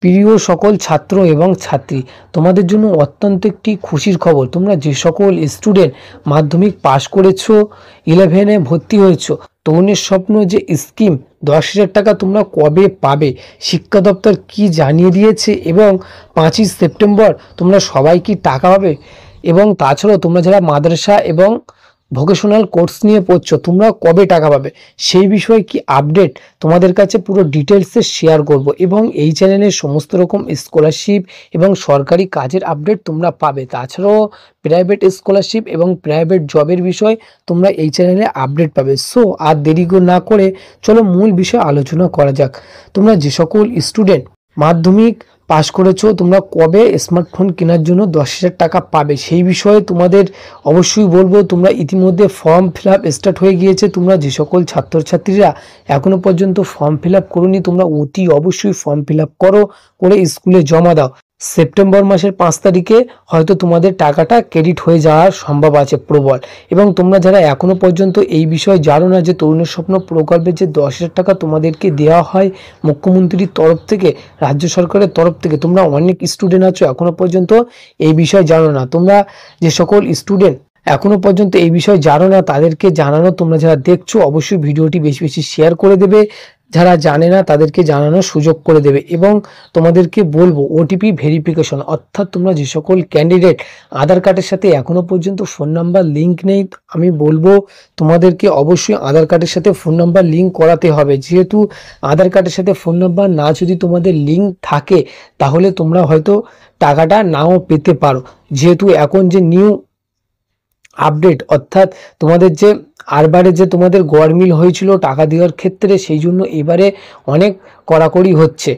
প্রিয় সকল ছাত্র এবং ছাত্রী, তোমাদের জন্য অত্যন্ত একটি খুশির খবর। তোমরা যে সকল স্টুডেন্ট মাধ্যমিক পাশ করেছো, 11-এ ভর্তি হয়েছো, তরুণের স্বপ্ন যে স্কিম 10,000 টাকা তোমরা কবে পাবে, শিক্ষা দপ্তর কি জানিয়ে দিয়েছে এবং 5ই সেপ্টেম্বর তোমরা সবাই কি টাকা পাবে। এবং তাছাড়াও তোমরা যারা মাদ্রাসা এবং ভোকেশনাল কোর্স নিয়ে পড়ছো, তোমরা কবে টাকা পাবে সেই বিষয়ে কি আপডেট তোমাদের কাছে পুরো ডিটেলসে শেয়ার করব। এবং এই চ্যানেলে সমস্ত রকম স্কলারশিপ এবং সরকারি কাজের আপডেট তোমরা পাবে। তাছাড়াও প্রাইভেট স্কলারশিপ এবং প্রাইভেট জবের বিষয় তোমরা এই চ্যানেলে আপডেট পাবে। সো আর দেরি না করে চলো মূল বিষয়ে আলোচনা করা যাক। তোমরা যে সকল স্টুডেন্ট মাধ্যমিক পাশ করেছো, তোমরা কবে স্মার্টফোন কেনার জন্য 10,000 টাকা পাবে সেই বিষয়ে তোমাদের অবশ্যই বলবো। তোমরা ইতিমধ্যে ফর্ম ফিল আপ স্টার্ট হয়ে গিয়েছে। তোমরা যে সকল ছাত্রছাত্রীরা এখনো পর্যন্ত ফর্ম ফিল আপ করোনি, তোমরা অতি অবশ্যই ফর্ম ফিল আপ করে স্কুলে জমা দাও। সেপ্টেম্বর মাসের 5 তারিখে হয়তো তোমাদের টাকাটা ক্রেডিট হয়ে যাওয়ার সম্ভব আছে প্রবল। এবং তোমরা যারা এখনো পর্যন্ত এই বিষয়ে জানো না যে তরুণের স্বপ্ন প্রকল্পে যে 10,000 টাকা তোমাদেরকে দেওয়া হয় মুখ্যমন্ত্রীর তরফ থেকে, রাজ্য সরকারের তরফ থেকে, তোমরা অনেক স্টুডেন্ট আছো এখনো পর্যন্ত এই বিষয়ে জানো না। তোমরা যে সকল স্টুডেন্ট এখনো পর্যন্ত এই বিষয়ে জানো না তাদেরকে জানানো, তোমরা যারা দেখছো অবশ্যই ভিডিওটি বেশি বেশি শেয়ার করে দেবে। যারা জানে না তাদেরকে জানানোর সুযোগ করে দেবে। এবং তোমাদেরকে বলবো ওটিপি ভেরিফিকেশন, অর্থাৎ তোমরা যে সকল ক্যান্ডিডেট আধার কার্ডের সাথে এখনো পর্যন্ত ফোন নাম্বার লিঙ্ক নেই, আমি বলবো তোমাদেরকে অবশ্যই আধার কার্ডের সাথে ফোন নাম্বার লিঙ্ক করাতে হবে। যেহেতু আধার কার্ডের সাথে ফোন নাম্বার না যদি তোমাদের লিঙ্ক থাকে তাহলে তোমরা হয়তো টাকাটা নাও পেতে পারো। যেহেতু এখন যে নিউ আপডেট, অর্থাৎ তোমাদের যে আরবারে যে তোমাদের গড়মিল হয়েছিল টাকা দেওয়ার ক্ষেত্রে, সেই জন্য এবারে অনেক কড়াকড়ি হচ্ছে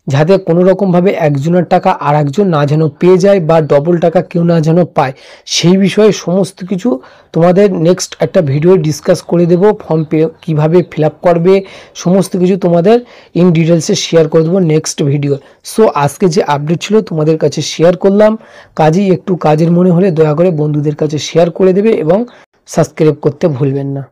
যাতে কোনো রকমভাবে একজনের টাকা আর একজন না যেন পেয়ে যায় বা ডবল টাকা কেউ না যেন পায়। সেই বিষয়ে সমস্ত কিছু তোমাদের নেক্সট একটা ভিডিও ডিসকাস করে দেব। ফর্ম কীভাবে ফিল আপ করবে সমস্ত কিছু তোমাদের ইন ডিটেলসে শেয়ার করে দেবো নেক্সট ভিডিও। সো আজকে যে আপডেট ছিল তোমাদের কাছে শেয়ার করলাম। কাজের মনে হলে দয়া করে বন্ধুদের কাছে শেয়ার করে দেবে এবং সাবস্ক্রাইব করতে ভুলবেন না।